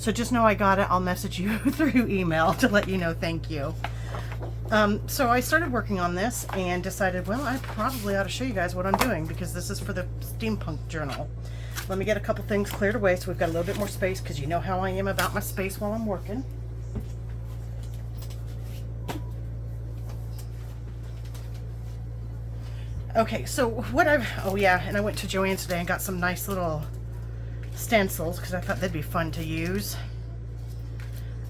So just know I got it. I'll message you through email to let you know thank you. So I started working on this and decided, well, I probably ought to show you guys what I'm doing because this is for the Steampunk Journal. Let me get a couple things cleared away so we've got a little bit more space, because you know how I am about my space while I'm working. Okay, so what oh yeah, and I went to Joann's today and got some nice little stencils because I thought they'd be fun to use.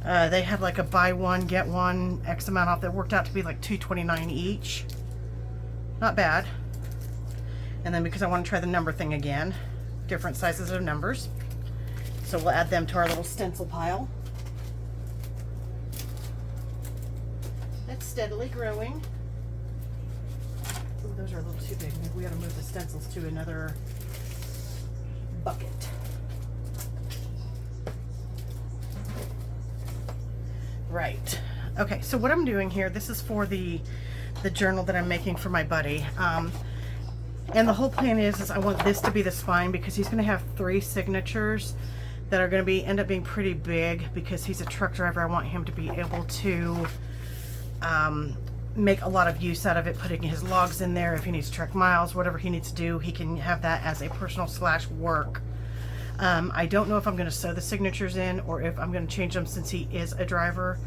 They had like a buy one, get one, X amount off. That worked out to be like $2.29 each. Not bad. And then because I want to try the number thing again, different sizes of numbers. So we'll add them to our little stencil pile. That's steadily growing. Ooh, those are a little too big. Maybe we ought to move the stencils to another bucket. Right. Okay, so what I'm doing here, this is for the journal that I'm making for my buddy. And the whole plan is I want this to be the spine because he's going to have 3 signatures that are going to end up being pretty big because he's a truck driver. I want him to be able to make a lot of use out of it, putting his logs in there. If he needs truck miles, whatever he needs to do, he can have that as a personal / work. I don't know if I'm going to sew the signatures in or if I'm going to change them since he is a driver,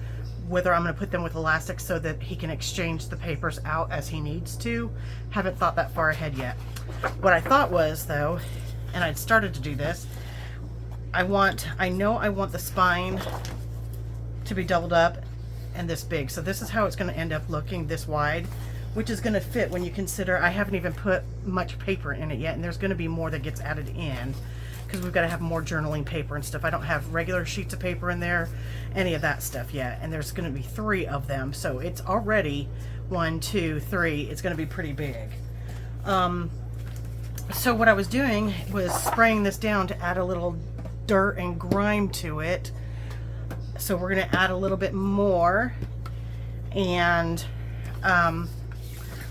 whether I'm going to put them with elastic so that he can exchange the papers out as he needs to. Haven't thought that far ahead yet. What I thought was, though, and I'd started to do this, I know I want the spine to be doubled up and this big. So this is how it's going to end up looking, this wide, which is going to fit when you consider I haven't even put much paper in it yet, and there's going to be more that gets added in because we've got to have more journaling paper and stuff. I don't have regular sheets of paper in there, any of that stuff yet, and there's going to be 3 of them, so it's already 1, 2, 3. It's going to be pretty big. So what I was doing was spraying this down to add a little dirt and grime to it. So we're going to add a little bit more, and I'm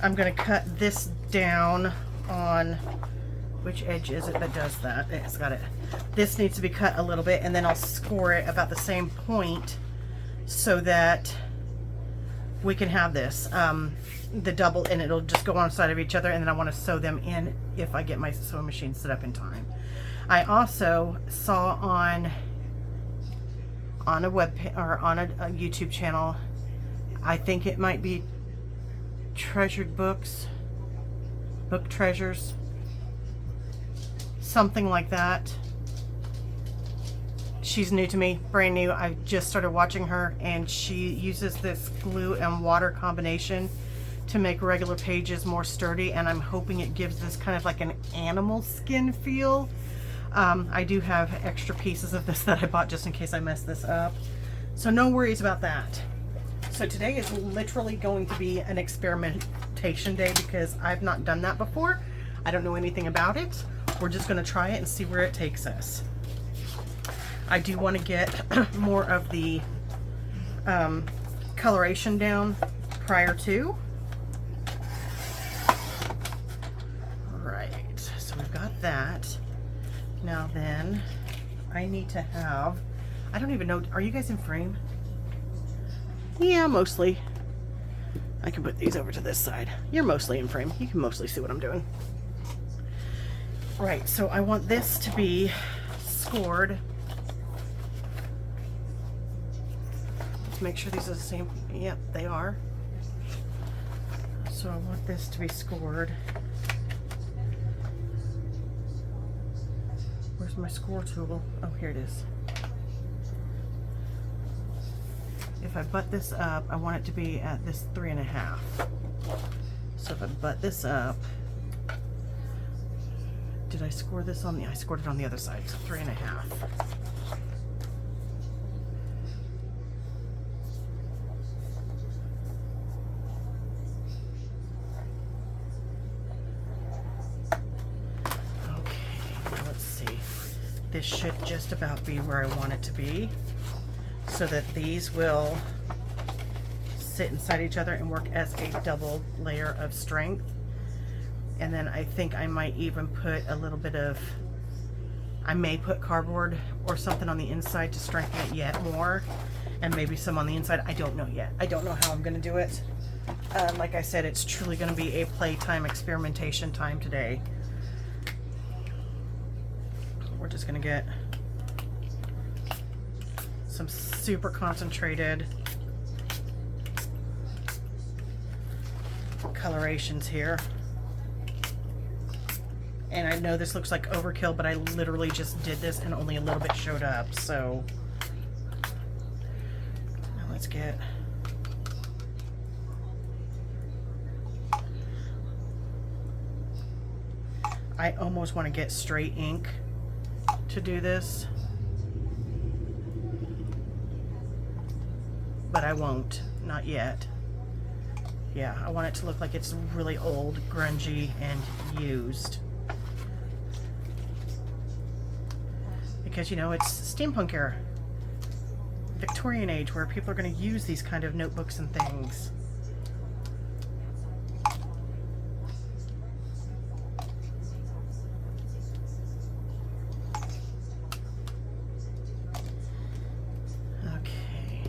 going to cut this down on, which edge is it that does that? It's got it. This needs to be cut a little bit, and then I'll score it about the same point so that we can have this, the double, and it'll just go on side of each other, and then I want to sew them in if I get my sewing machine set up in time. I also saw on a or on a YouTube channel, I think it might be Treasured Books, Book Treasures, something like that. She's new to me, brand new. I just started watching her, and she uses this glue and water combination to make regular pages more sturdy, and I'm hoping it gives this kind of like an animal skin feel. I do have extra pieces of this that I bought just in case I mess this up, so no worries about that. So today is literally going to be an experimentation day because I've not done that before. I don't know anything about it. We're just going to try it and see where it takes us. I do want to get more of the coloration down prior to. Right, so we've got that. Now then, I need to have, I don't even know, are you guys in frame? Yeah, mostly. I can put these over to this side. You're mostly in frame. You can mostly see what I'm doing. Right, so I want this to be scored. Let's make sure these are the same. Yep, they are. So I want this to be scored. Where's my score tool? Oh, here it is. If I butt this up, I want it to be at this 3.5. So if I butt this up, did I score this on the, I scored it on the other side, so 3.5. This should just about be where I want it to be, so that these will sit inside each other and work as a double layer of strength. And then I think I might even put a little bit of I may put cardboard or something on the inside to strengthen it yet more, and maybe some on the inside. I don't know yet. I don't know how I'm going to do it. Like I said, it's truly going to be a playtime, experimentation time today. We're just going to get some super concentrated colorations here. And I know this looks like overkill, but I literally just did this and only a little bit showed up. So now let's get I almost want to get straight ink to do this, but I won't, not yet. Yeah, I want it to look like it's really old, grungy, and used. Because, you know, it's steampunk era, Victorian age, where people are going to use these kind of notebooks and things. Okay.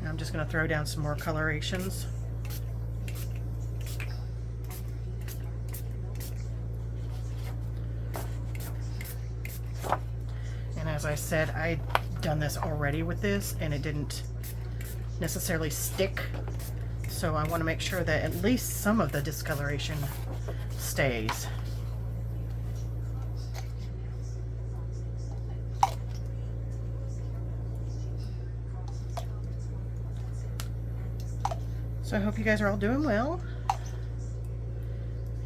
Now I'm just going to throw down some more colorations. As I said, I'd done this already with this and it didn't necessarily stick, so I want to make sure that at least some of the discoloration stays. So I hope you guys are all doing well.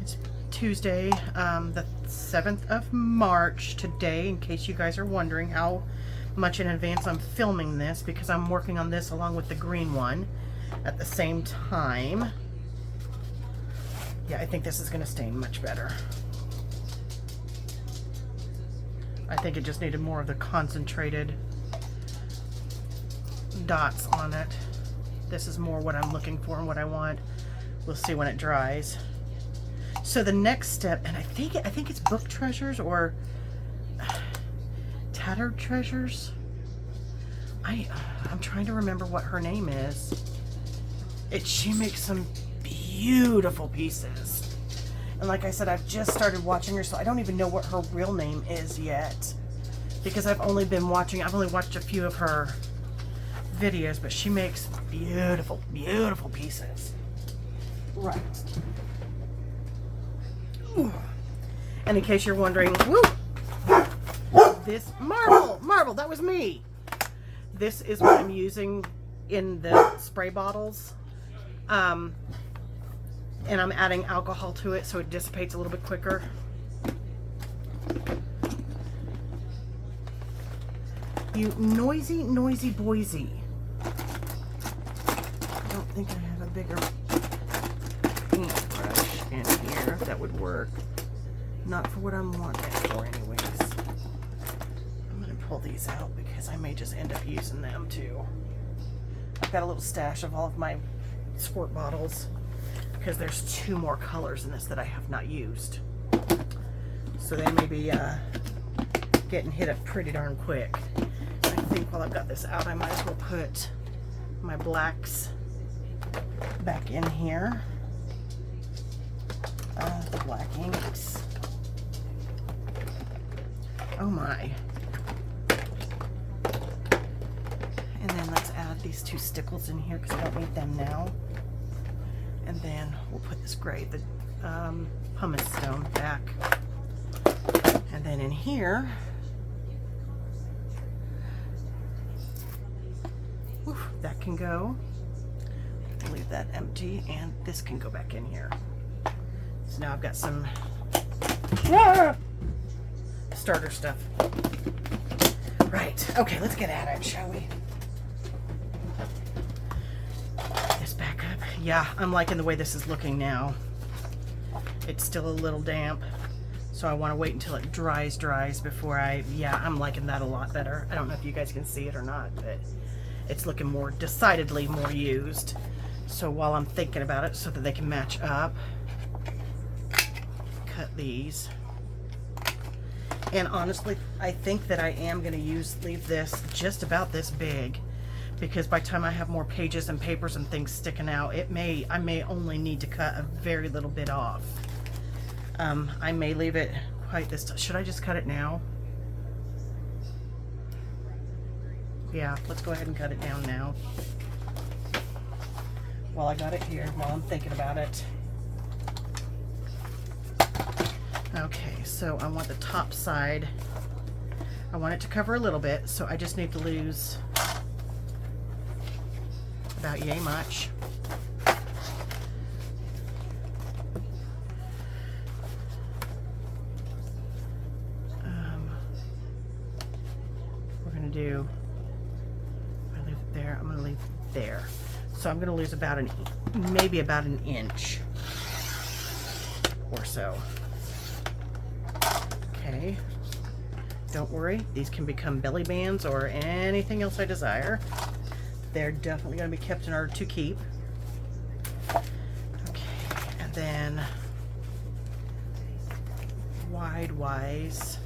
It's Tuesday, the 7th of March today, in case you guys are wondering how much in advance I'm filming this, because I'm working on this along with the green one at the same time. Yeah, I think this is going to stain much better. I think it just needed more of the concentrated dots on it. This is more what I'm looking for and what I want. We'll see when it dries. So the next step, and I think it's Book Treasures or Tattered Treasures. I'm trying to remember what her name is. She makes some beautiful pieces. And like I said, I've just started watching her, so I don't even know what her real name is yet. Because I've only watched a few of her videos, but she makes beautiful, beautiful pieces. Right. And in case you're wondering, woo, this marble, that was me. This is what I'm using in the spray bottles. And I'm adding alcohol to it so it dissipates a little bit quicker. You noisy, noisy Boise. I don't think I have a bigger paintbrush in here. That would work. Not for what I'm wanting it for anyways. I'm going to pull these out because I may just end up using them too. I've got a little stash of all of my squirt bottles because there's 2 more colors in this that I have not used. So they may be getting hit up pretty darn quick. I think while I've got this out, I might as well put my blacks back in here. The black inks. Oh my. And then let's add these 2 stickles in here because I don't need them now. And then we'll put this gray, the pumice stone, back. And then in here, that can go. Leave that empty, and this can go back in here. So now I've got some starter stuff. Right, okay, let's get at it, shall we? Put this back up. Yeah, I'm liking the way this is looking now. It's still a little damp, so I want to wait until it dries before I'm liking that a lot better. I don't know if you guys can see it or not, but it's looking more, decidedly more used. So while I'm thinking about it so that they can match up, cut these. And honestly, I think that I am going to leave this just about this big, because by the time I have more pages and papers and things sticking out, I may only need to cut a very little bit off. I may leave it quite this time. Should I just cut it now? Yeah, let's go ahead and cut it down now. While I got it here, while I'm thinking about it. Okay, so I want the top side. I want it to cover a little bit, so I just need to lose about yay much. We're gonna do, I leave it there, I'm gonna leave it there. So I'm gonna lose about maybe about an inch or so. Okay, don't worry, these can become belly bands or anything else I desire. They're definitely going to be kept in order to keep. Okay, and then wide-wise,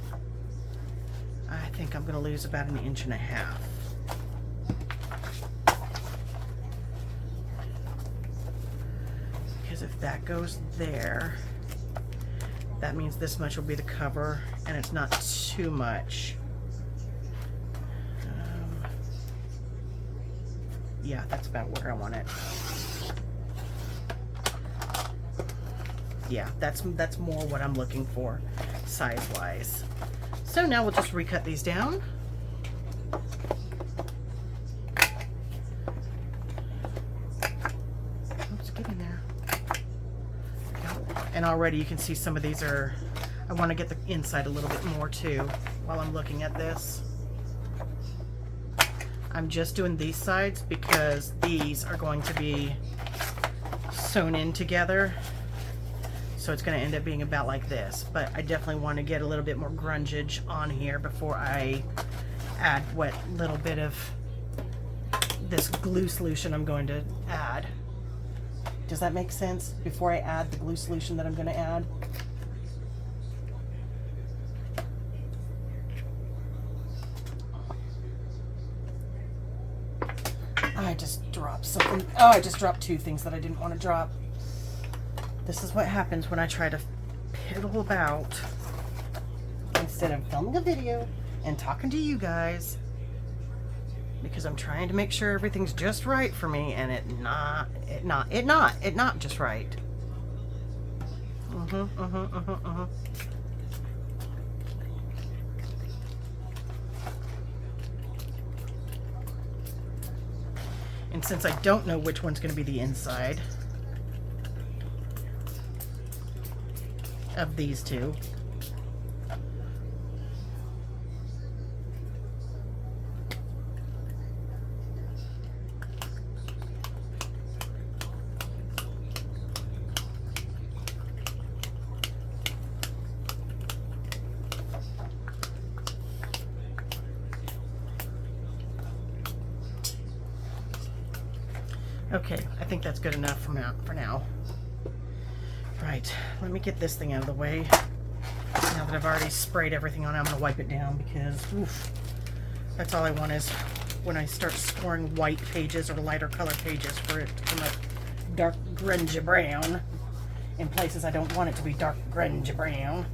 I think I'm going to lose about 1.5 inches. Because if that goes there, that means this much will be the cover, and it's not too much. Yeah, that's about where I want it. Yeah, that's more what I'm looking for, size-wise. So now we'll just recut these down. Oops, get in there. And already you can see some of these are, I want to get the inside a little bit more too while I'm looking at this. I'm just doing these sides because these are going to be sewn in together. So it's going to end up being about like this. But I definitely want to get a little bit more grungage on here before I add what little bit of this glue solution I'm going to add. Does that make sense? Before I add the glue solution that I'm going to add. I just dropped something. Oh, I just dropped 2 things that I didn't want to drop. This is what happens when I try to piddle about instead of filming a video and talking to you guys, because I'm trying to make sure everything's just right for me, and it not just right. And since I don't know which one's going to be the inside of these two, okay, I think that's good enough for now. Right, let me get this thing out of the way. Now that I've already sprayed everything on, I'm going to wipe it down because, oof, that's all I want is when I start scoring white pages or lighter color pages for it to come up dark grungy brown in places I don't want it to be dark grungy brown.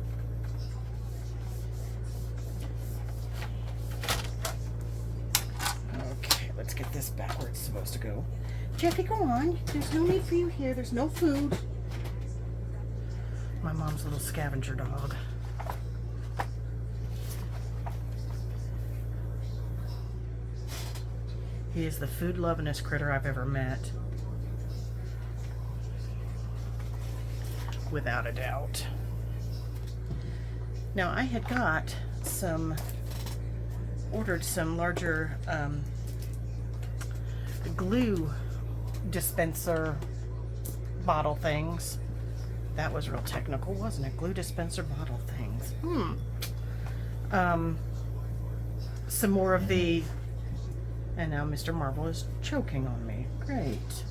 Okay, let's get this back where it's supposed to go. Jeffy, go on. There's no need for you here. There's no food. My mom's little scavenger dog. He is the food-lovin'est critter I've ever met. Without a doubt. Now, I had ordered some larger glue dispenser bottle things. That was real technical, wasn't it? Glue dispenser bottle things. Some more of the, and now Mr. Marvel is choking on me. Great.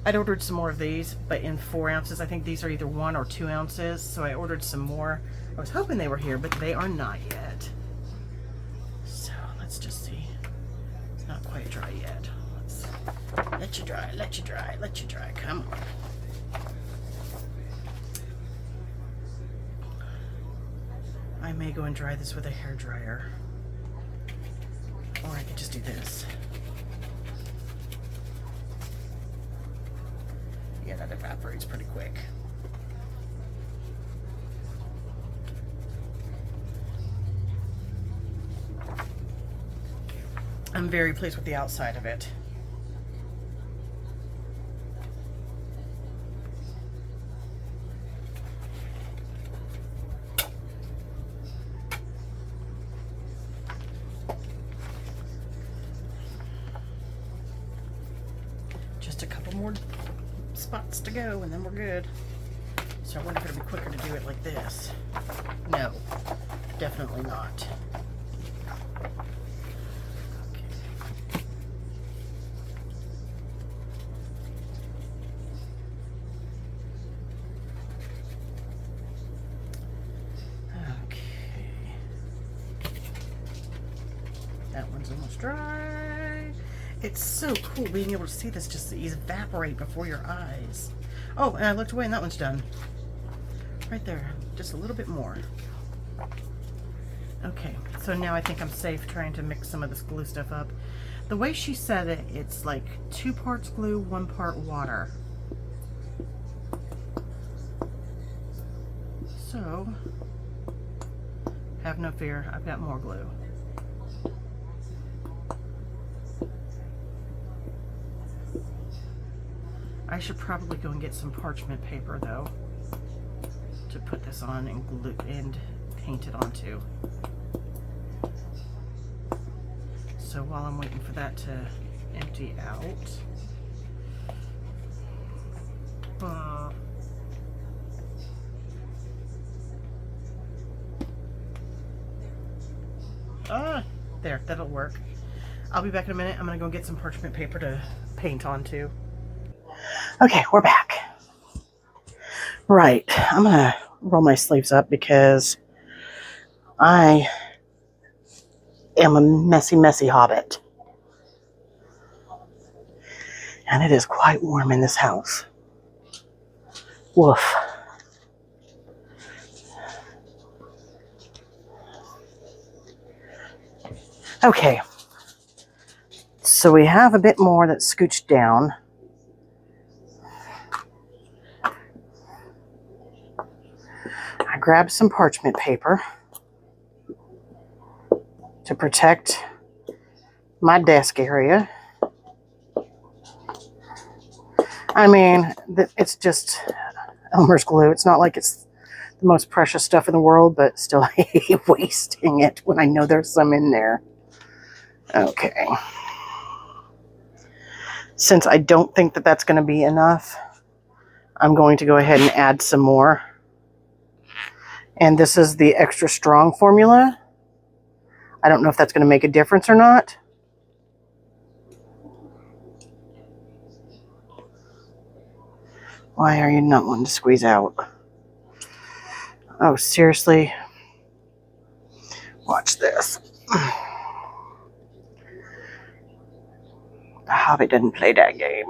I'd ordered some more of these, but in 4 ounces. I think these are either 1 or 2 ounces, so I ordered some more. I was hoping they were here, but they are not yet. So let's just see. It's not quite dry yet. Let's let you dry, let you dry, let you dry. Come on. I may go and dry this with a hairdryer, or I could just do this. Yeah, that evaporates pretty quick. I'm very pleased with the outside of it. Just a couple more spots to go and then we're good. So I wonder if it'll be quicker to do it like this. No, definitely not. Okay. That one's almost dry. It's so cool being able to see this just evaporate before your eyes. Oh, and I looked away and that one's done. Right there, just a little bit more. Okay, so now I think I'm safe trying to mix some of this glue stuff up. The way she said it, it's like 2 parts glue, 1 part water. So, have no fear, I've got more glue. I should probably go and get some parchment paper though to put this on and glue and paint it onto. So while I'm waiting for that to empty out, there, that'll work. I'll be back in a minute. I'm gonna go get some parchment paper to paint onto. Okay, we're back. Right, I'm gonna roll my sleeves up because I am a messy, messy hobbit. And it is quite warm in this house. Woof. Okay, so we have a bit more that's scooched down. I grabbed some parchment paper to protect my desk area. I mean, it's just Elmer's glue. It's not like it's the most precious stuff in the world, but still I hate wasting it when I know there's some in there. Okay. Since I don't think that that's going to be enough, I'm going to go ahead and add some more. And this is the extra strong formula. I don't know if that's going to make a difference or not. Why are you not wanting to squeeze out? Oh, seriously? Watch this. The Hobbit didn't play that game.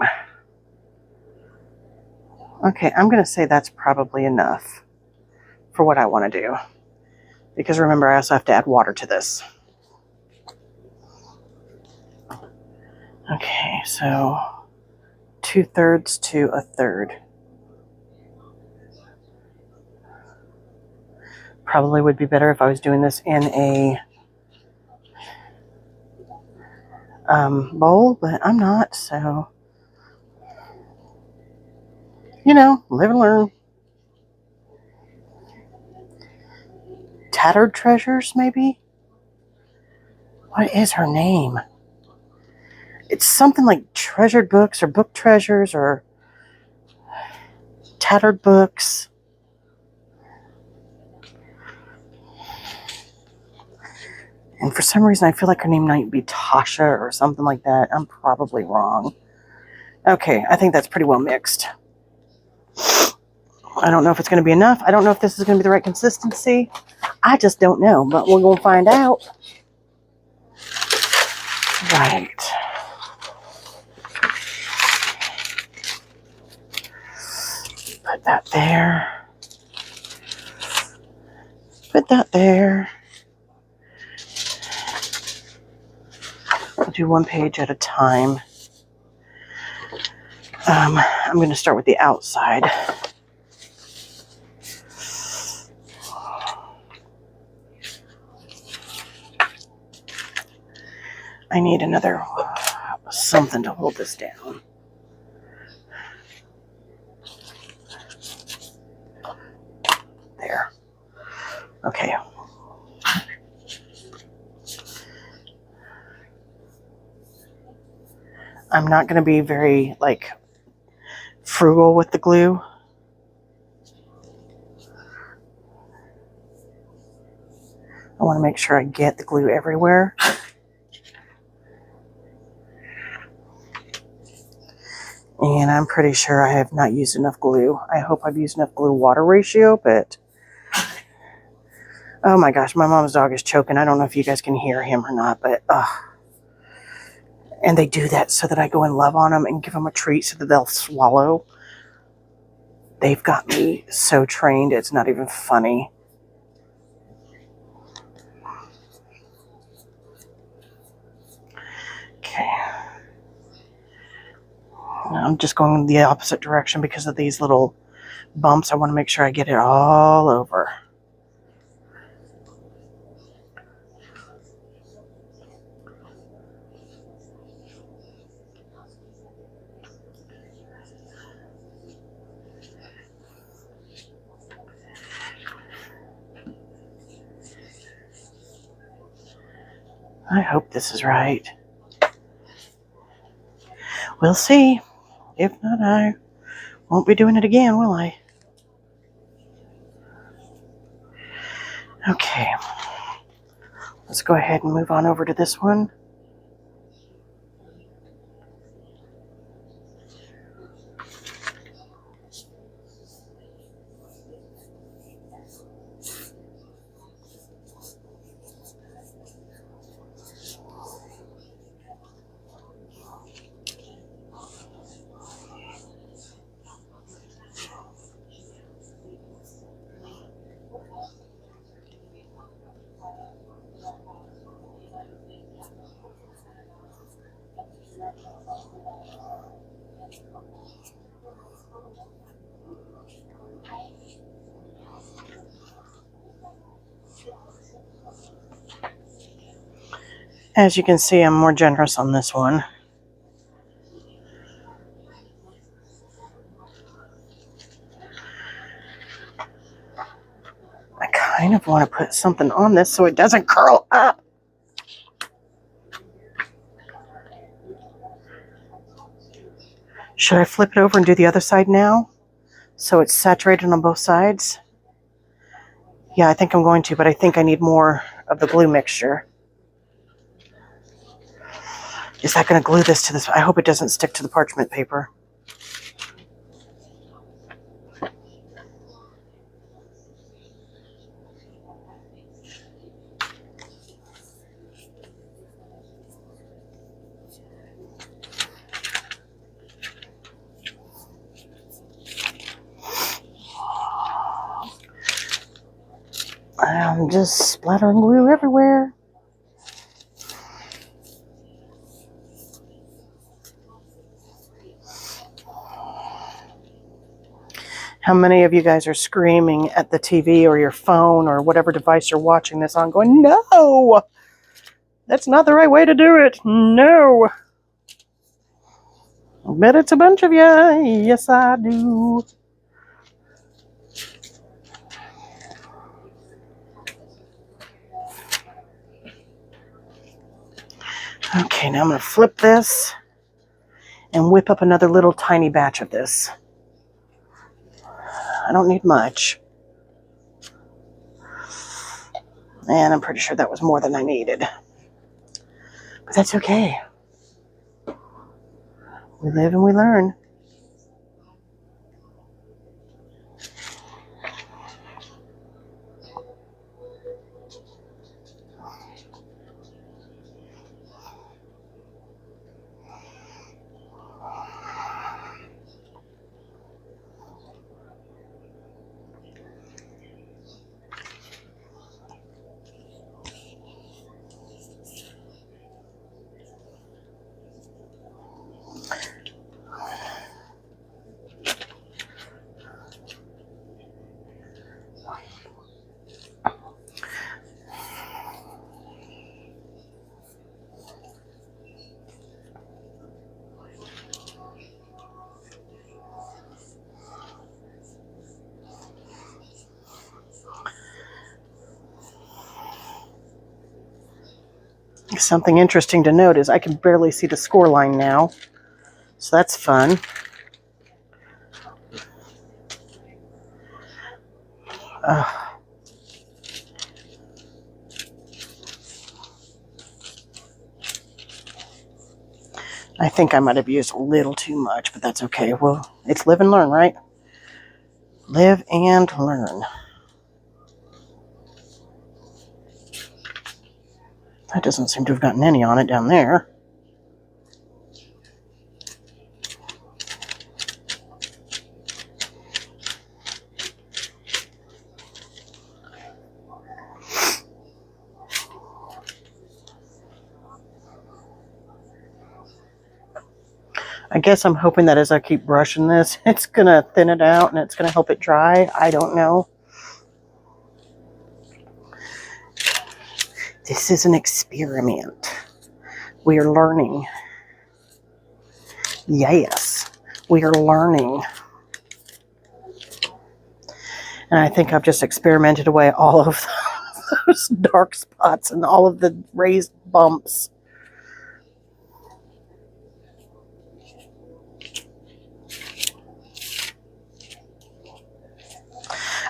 Okay, I'm going to say that's probably enough for what I want to do. Because remember, I also have to add water to this. Okay, so 2/3 to 1/3. Probably would be better if I was doing this in a bowl, but I'm not, so you know, live and learn. Tattered Treasures, maybe? What is her name? It's something like Treasured Books or Book Treasures or Tattered Books. And for some reason, I feel like her name might be Tasha or something like that. I'm probably wrong. Okay, I think that's pretty well mixed. I don't know if it's going to be enough. I don't know if this is going to be the right consistency. I just don't know, but we're going to find out. Right. Put that there. Put that there. I'll do one page at a time. I'm going to start with the outside. I need another something to hold this down. There. Okay. I'm not going to be very, like, frugal with the glue. I want to make sure I get the glue everywhere. And I'm pretty sure I have not used enough glue. I hope I've used enough glue-water ratio, but... Oh my gosh, my mom's dog is choking. I don't know if you guys can hear him or not, but... And they do that so that I go and love on them and give them a treat so that they'll swallow. They've got me so trained, it's not even funny. Okay. I'm just going the opposite direction because of these little bumps. I want to make sure I get it all over. I hope this is right. We'll see. If not, I won't be doing it again, will I? Okay. Let's go ahead and move on over to this one. As you can see, I'm more generous on this one. I kind of want to put something on this so it doesn't curl up. Should I flip it over and do the other side now? So it's saturated on both sides? Yeah, I think I'm going to, but I think I need more of the glue mixture. Is that going to glue this to this? I hope it doesn't stick to the parchment paper. I'm just splattering glue everywhere. How many of you guys are screaming at the TV or your phone or whatever device you're watching this on going, no, that's not the right way to do it. No. I bet it's a bunch of you. Yes, I do. Okay, now I'm going to flip this and whip up another little tiny batch of this. I don't need much. And I'm pretty sure that was more than I needed. But that's okay. We live and we learn. Something interesting to note is I can barely see the score line now, so that's fun. I think I might have used a little too much, but that's okay. Well, it's live and learn, right? Live and learn. That doesn't seem to have gotten any on it down there. I guess I'm hoping that as I keep brushing this, it's going to thin it out and it's going to help it dry. I don't know. This is an experiment. We are learning. Yes, we are learning. And I think I've just experimented away all of those dark spots and all of the raised bumps.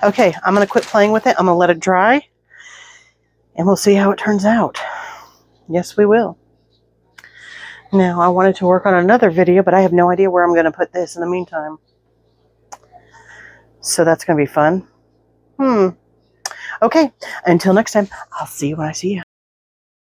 Okay, I'm going to quit playing with it. I'm going to let it dry. And we'll see how it turns out. Yes, we will. Now, I wanted to work on another video, but I have no idea where I'm going to put this in the meantime. So that's going to be fun. Okay, until next time, I'll see you when I see you.